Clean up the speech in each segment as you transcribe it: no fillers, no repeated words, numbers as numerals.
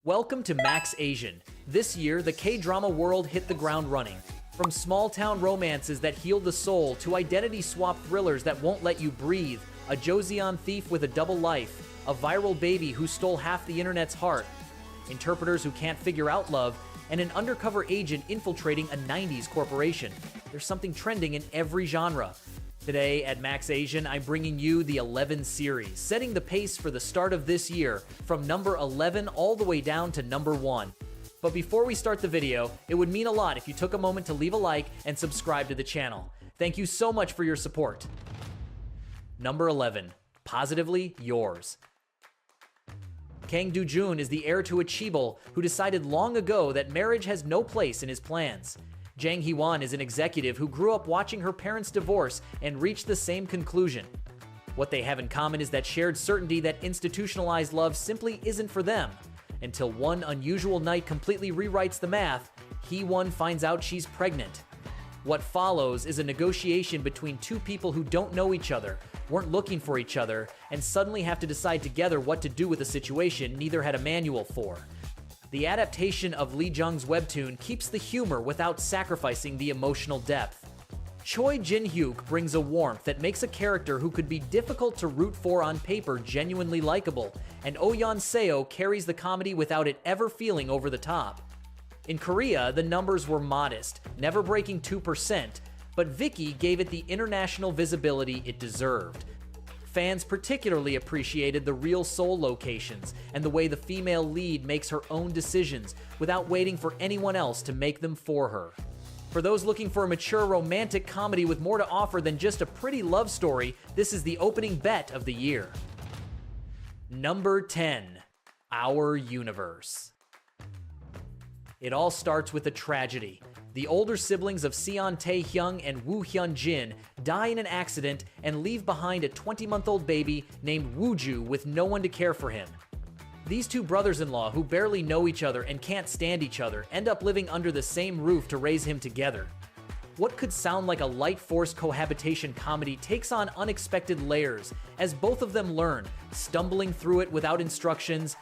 Welcome to Max Asian. This year, the K-drama world hit the ground running. From small-town romances that heal the soul to identity-swap thrillers that won't let you breathe, a Joseon thief with a double life, a viral baby who stole half the internet's heart, interpreters who can't figure out love, and an undercover agent infiltrating a 90s corporation. There's something trending in every genre. Today at Max Asian, I'm bringing you the 11 series, setting the pace for the start of this year, from number 11 all the way down to number 1. But before we start the video, it would mean a lot if you took a moment to leave a like and subscribe to the channel. Thank you so much for your support. Number 11. Positively Yours. Kang Do-jun is the heir to a chaebol who decided long ago that marriage has no place in his plans. Jang Hee-won is an executive who grew up watching her parents divorce and reached the same conclusion. What they have in common is that shared certainty that institutionalized love simply isn't for them. Until one unusual night completely rewrites the math, Hee-won finds out she's pregnant. What follows is a negotiation between two people who don't know each other, weren't looking for each other, and suddenly have to decide together what to do with a situation neither had a manual for. The adaptation of Lee Jung's webtoon keeps the humor without sacrificing the emotional depth. Choi Jin-hyuk brings a warmth that makes a character who could be difficult to root for on paper genuinely likable, and Oh Yeon-seo carries the comedy without it ever feeling over the top. In Korea, the numbers were modest, never breaking 2%, but Vicky gave it the international visibility it deserved. Fans particularly appreciated the real soul locations and the way the female lead makes her own decisions without waiting for anyone else to make them for her. For those looking for a mature romantic comedy with more to offer than just a pretty love story, this is the opening bet of the year. Number 10. Our Universe. It all starts with a tragedy. The older siblings of Seon Tae-hyung and Woo Hyun-jin die in an accident and leave behind a 20-month-old baby named Woo-ju with no one to care for him. These two brothers-in-law, who barely know each other and can't stand each other, end up living under the same roof to raise him together. What could sound like a light-forced cohabitation comedy takes on unexpected layers as both of them learn, stumbling through it without instructions,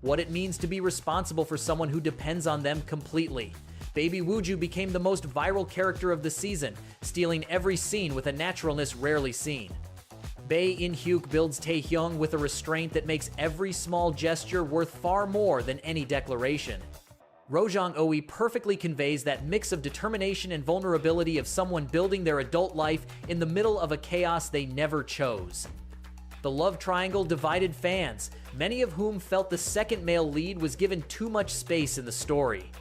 what it means to be responsible for someone who depends on them completely. Baby Woo-ju became the most viral character of the season, stealing every scene with a naturalness rarely seen. Bae In-hyuk builds Tae-hyung with a restraint that makes every small gesture worth far more than any declaration. Rojang Oe perfectly conveys that mix of determination and vulnerability of someone building their adult life in the middle of a chaos they never chose. The love triangle divided fans, many of whom felt the second male lead was given too much space in the story.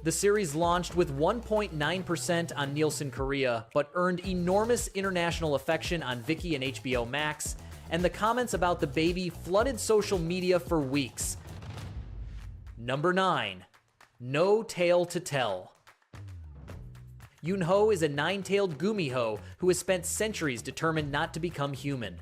The series launched with 1.9% on Nielsen Korea, but earned enormous international affection on Viki and HBO Max, and the comments about the baby flooded social media for weeks. Number 9. No Tale to Tell. Yoon-ho is a nine-tailed gumiho who has spent centuries determined not to become human.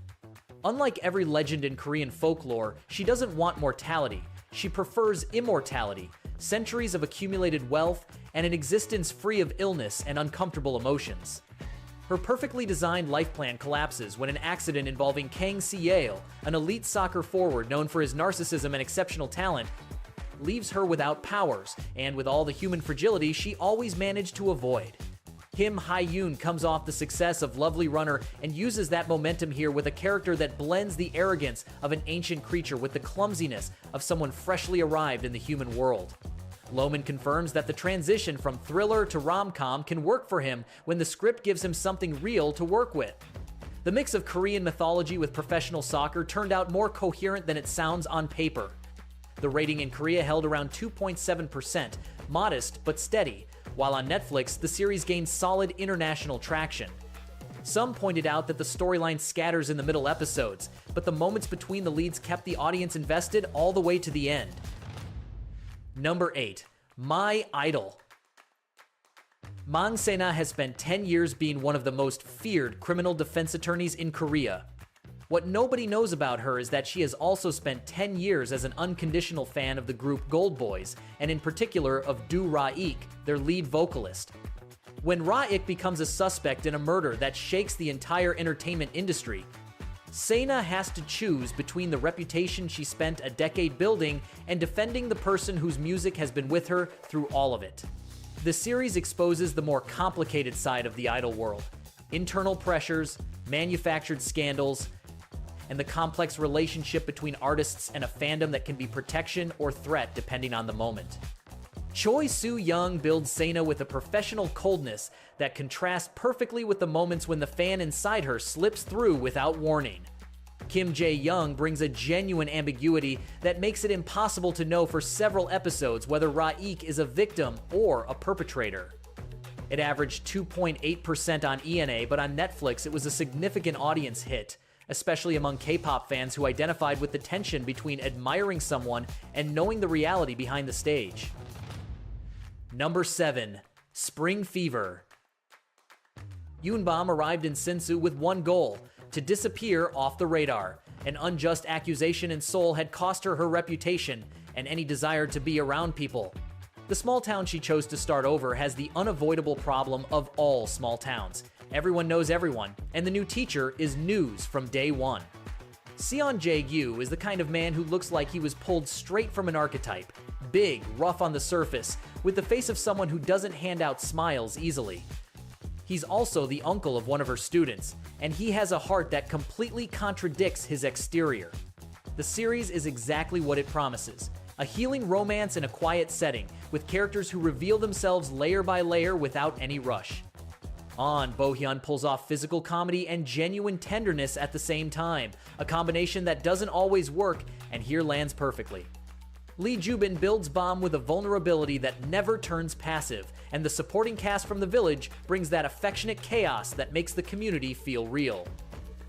Unlike every legend in Korean folklore, she doesn't want mortality. She prefers immortality, centuries of accumulated wealth, and an existence free of illness and uncomfortable emotions. Her perfectly designed life plan collapses when an accident involving Kang Si-yeol, an elite soccer forward known for his narcissism and exceptional talent, leaves her without powers, and with all the human fragility she always managed to avoid. Kim Hae-yoon comes off the success of Lovely Runner and uses that momentum here with a character that blends the arrogance of an ancient creature with the clumsiness of someone freshly arrived in the human world. Lohman confirms that the transition from thriller to rom-com can work for him when the script gives him something real to work with. The mix of Korean mythology with professional soccer turned out more coherent than it sounds on paper. The rating in Korea held around 2.7%, modest but steady, while on Netflix, the series gained solid international traction. Some pointed out that the storyline scatters in the middle episodes, but the moments between the leads kept the audience invested all the way to the end. Number 8. My Idol. Mang Se-na has spent 10 years being one of the most feared criminal defense attorneys in Korea. What nobody knows about her is that she has also spent 10 years as an unconditional fan of the group Gold Boys, and in particular of Do Ra-ik, their lead vocalist. When Ra-ik becomes a suspect in a murder that shakes the entire entertainment industry, Sena has to choose between the reputation she spent a decade building and defending the person whose music has been with her through all of it. The series exposes the more complicated side of the idol world: internal pressures, manufactured scandals, and the complex relationship between artists and a fandom that can be protection or threat depending on the moment. Choi Soo-young builds Sena with a professional coldness that contrasts perfectly with the moments when the fan inside her slips through without warning. Kim Jae-young brings a genuine ambiguity that makes it impossible to know for several episodes whether Ra-ik is a victim or a perpetrator. It averaged 2.8% on ENA, but on Netflix it was a significant audience hit, especially among K-pop fans who identified with the tension between admiring someone and knowing the reality behind the stage. Number 7. Spring Fever. Yoonbom arrived in Sinsu with one goal: to disappear off the radar. An unjust accusation in Seoul had cost her her reputation and any desire to be around people. The small town she chose to start over has the unavoidable problem of all small towns: everyone knows everyone, and the new teacher is news from day one. Seon Jae-gyu is the kind of man who looks like he was pulled straight from an archetype: big, rough on the surface, with the face of someone who doesn't hand out smiles easily. He's also the uncle of one of her students, and he has a heart that completely contradicts his exterior. The series is exactly what it promises: a healing romance in a quiet setting, with characters who reveal themselves layer by layer without any rush. Bo-hyun pulls off physical comedy and genuine tenderness at the same time, a combination that doesn't always work, and here lands perfectly. Lee Jubin builds Bomb with a vulnerability that never turns passive, and the supporting cast from the village brings that affectionate chaos that makes the community feel real.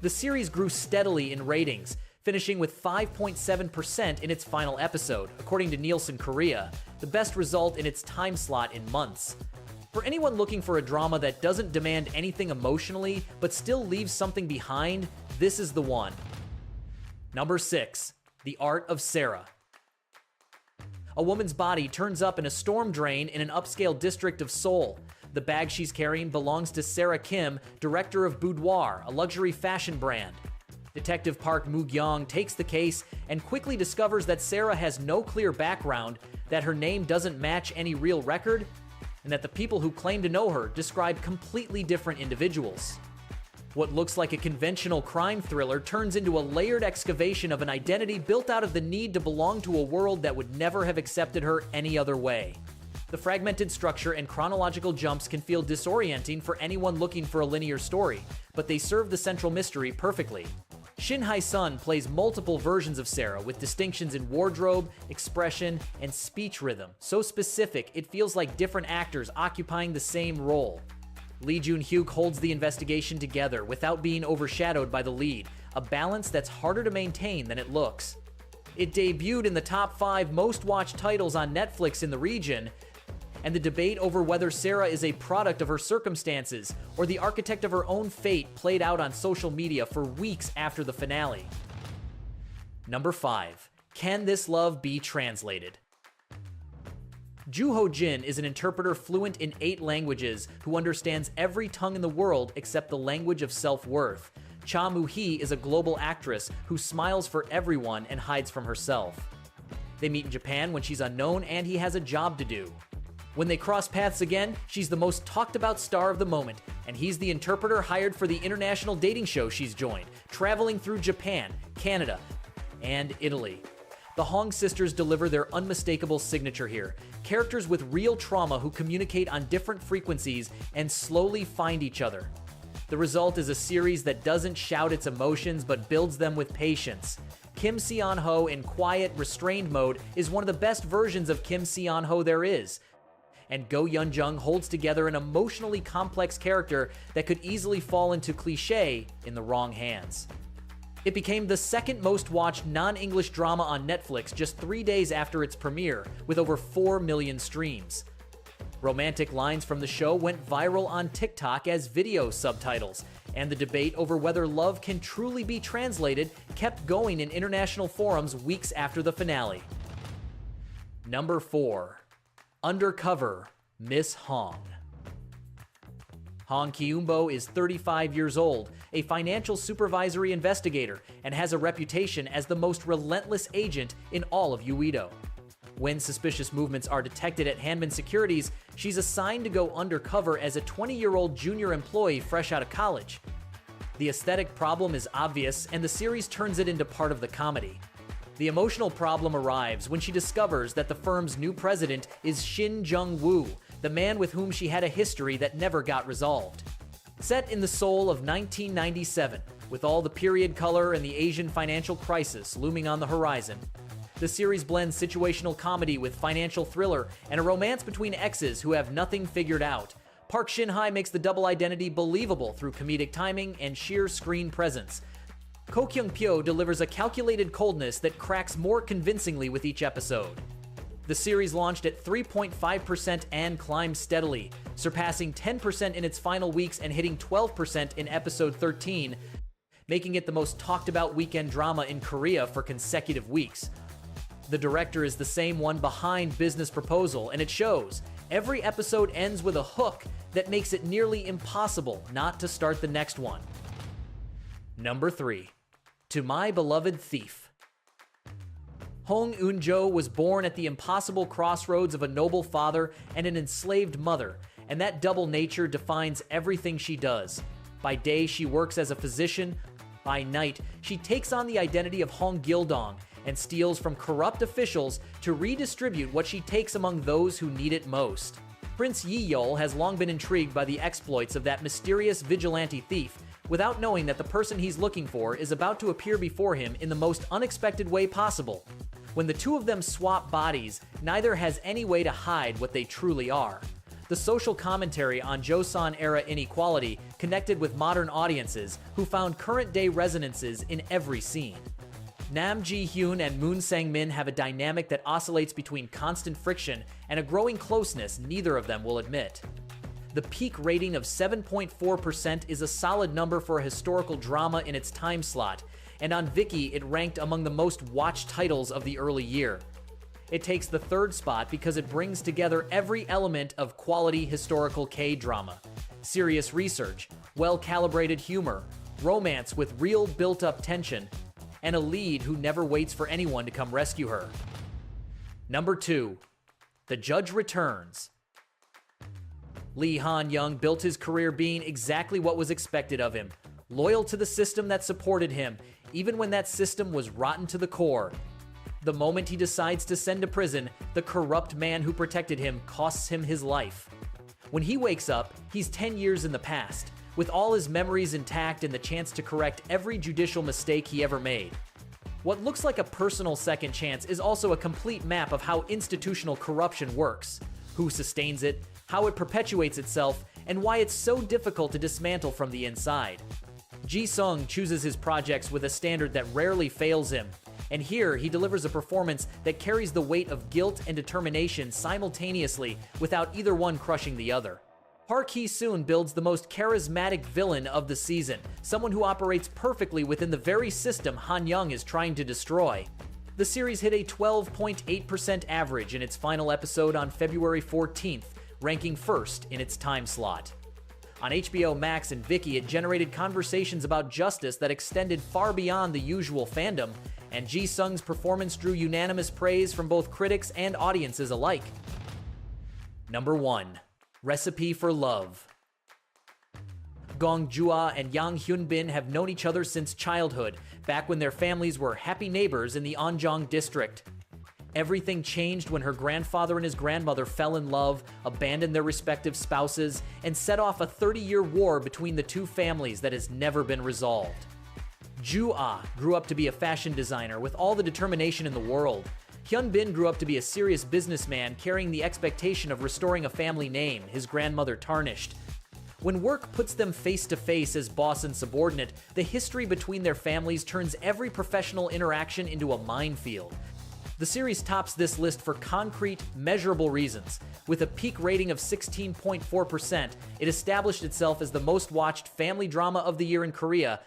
The series grew steadily in ratings, finishing with 5.7% in its final episode, according to Nielsen Korea, the best result in its time slot in months. For anyone looking for a drama that doesn't demand anything emotionally, but still leaves something behind, this is the one. Number 6. The Art of Sarah. A woman's body turns up in a storm drain in an upscale district of Seoul. The bag she's carrying belongs to Sarah Kim, director of Boudoir, a luxury fashion brand. Detective Park Moo-gyong takes the case and quickly discovers that Sarah has no clear background, that her name doesn't match any real record, and that the people who claim to know her describe completely different individuals. What looks like a conventional crime thriller turns into a layered excavation of an identity built out of the need to belong to a world that would never have accepted her any other way. The fragmented structure and chronological jumps can feel disorienting for anyone looking for a linear story, but they serve the central mystery perfectly. Shin Hae-sun plays multiple versions of Sarah with distinctions in wardrobe, expression, and speech rhythm, so specific it feels like different actors occupying the same role. Lee Jun-hyuk holds the investigation together without being overshadowed by the lead, a balance that's harder to maintain than it looks. It debuted in the top 5 most watched titles on Netflix in the region, and the debate over whether Sarah is a product of her circumstances or the architect of her own fate played out on social media for weeks after the finale. Number 5. Can This Love Be Translated? Joo Ho-jin is an interpreter fluent in 8 languages who understands every tongue in the world except the language of self-worth. Cha Moo-hee is a global actress who smiles for everyone and hides from herself. They meet in Japan when she's unknown and he has a job to do. When they cross paths again, she's the most talked about star of the moment, and he's the interpreter hired for the international dating show she's joined, traveling through Japan, Canada, and Italy. The Hong sisters deliver their unmistakable signature here, characters with real trauma who communicate on different frequencies and slowly find each other. The result is a series that doesn't shout its emotions but builds them with patience. Kim Seon-ho in quiet, restrained mode is one of the best versions of Kim Seon-ho there is, and Go Yeon-jung holds together an emotionally complex character that could easily fall into cliché in the wrong hands. It became the second most watched non-English drama on Netflix just 3 days after its premiere, with over 4 million streams. Romantic lines from the show went viral on TikTok as video subtitles, and the debate over whether love can truly be translated kept going in international forums weeks after the finale. Number 4. Undercover, Miss Hong. Hong Kyumbo is 35 years old, a financial supervisory investigator, and has a reputation as the most relentless agent in all of Uedo. When suspicious movements are detected at Hanman Securities, she's assigned to go undercover as a 20-year-old junior employee fresh out of college. The aesthetic problem is obvious, and the series turns it into part of the comedy. The emotional problem arrives when she discovers that the firm's new president is Shin Jung-woo, the man with whom she had a history that never got resolved. Set in the Seoul of 1997, with all the period color and the Asian financial crisis looming on the horizon, the series blends situational comedy with financial thriller and a romance between exes who have nothing figured out. Park Shin-hye makes the double identity believable through comedic timing and sheer screen presence. Ko Kyung-pyo delivers a calculated coldness that cracks more convincingly with each episode. The series launched at 3.5% and climbed steadily, surpassing 10% in its final weeks and hitting 12% in episode 13, making it the most talked about weekend drama in Korea for consecutive weeks. The director is the same one behind Business Proposal, and it shows. Every episode ends with a hook that makes it nearly impossible not to start the next one. Number 3. To My Beloved Thief. Hong Eun-jo was born at the impossible crossroads of a noble father and an enslaved mother, and that double nature defines everything she does. By day, she works as a physician. By night, she takes on the identity of Hong Gildong and steals from corrupt officials to redistribute what she takes among those who need it most. Prince Yi-yeol has long been intrigued by the exploits of that mysterious vigilante thief, without knowing that the person he's looking for is about to appear before him in the most unexpected way possible. When the two of them swap bodies, neither has any way to hide what they truly are. The social commentary on Joseon-era inequality connected with modern audiences who found current-day resonances in every scene. Nam Ji-hyun and Moon Sang-min have a dynamic that oscillates between constant friction and a growing closeness neither of them will admit. The peak rating of 7.4% is a solid number for a historical drama in its time slot, and on Viki it ranked among the most watched titles of the early year. It takes the third spot because it brings together every element of quality historical K-drama. Serious research, well-calibrated humor, romance with real built-up tension, and a lead who never waits for anyone to come rescue her. Number 2. The Judge Returns. Lee Han-young built his career being exactly what was expected of him, loyal to the system that supported him, even when that system was rotten to the core. The moment he decides to send to prison, the corrupt man who protected him costs him his life. When he wakes up, he's 10 years in the past, with all his memories intact and the chance to correct every judicial mistake he ever made. What looks like a personal second chance is also a complete map of how institutional corruption works, who sustains it, how it perpetuates itself, and why it's so difficult to dismantle from the inside. Ji-sung chooses his projects with a standard that rarely fails him, and here he delivers a performance that carries the weight of guilt and determination simultaneously without either one crushing the other. Park Hee-soon builds the most charismatic villain of the season, someone who operates perfectly within the very system Han-young is trying to destroy. The series hit a 12.8% average in its final episode on February 14th, ranking first in its time slot. On HBO Max and Viki, it generated conversations about justice that extended far beyond the usual fandom, and Ji-sung's performance drew unanimous praise from both critics and audiences alike. Number 1. Recipe for Love. Gong Jua and Yang Hyun-bin have known each other since childhood, back when their families were happy neighbors in the Onjong district. Everything changed when her grandfather and his grandmother fell in love, abandoned their respective spouses, and set off a 30-year war between the two families that has never been resolved. Ju-ah grew up to be a fashion designer with all the determination in the world. Hyun-bin grew up to be a serious businessman carrying the expectation of restoring a family name his grandmother tarnished. When work puts them face to face as boss and subordinate, the history between their families turns every professional interaction into a minefield. The series tops this list for concrete, measurable reasons. With a peak rating of 16.4%, it established itself as the most watched family drama of the year in Korea,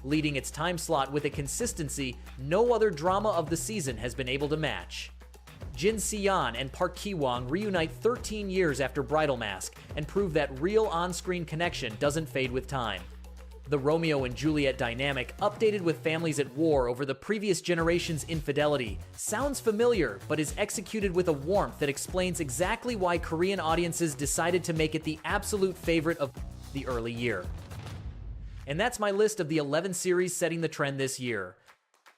leading its time slot with a consistency no other drama of the season has been able to match. Jin Si-yeon and Park Ki-won reunite 13 years after Bridal Mask and prove that real on-screen connection doesn't fade with time. The Romeo and Juliet dynamic, updated with families at war over the previous generation's infidelity, sounds familiar but is executed with a warmth that explains exactly why Korean audiences decided to make it the absolute favorite of the early year. And that's my list of the 11 series setting the trend this year.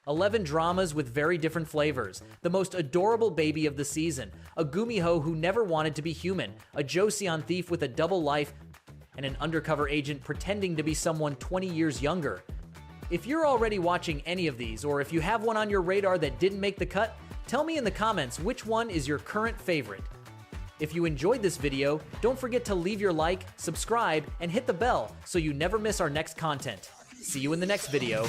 11 dramas with very different flavors, the most adorable baby of the season, a Gumiho who never wanted to be human, a Joseon thief with a double life, and an undercover agent pretending to be someone 20 years younger. If you're already watching any of these, or if you have one on your radar that didn't make the cut, tell me in the comments which one is your current favorite. If you enjoyed this video, don't forget to leave your like, subscribe, and hit the bell so you never miss our next content. See you in the next video.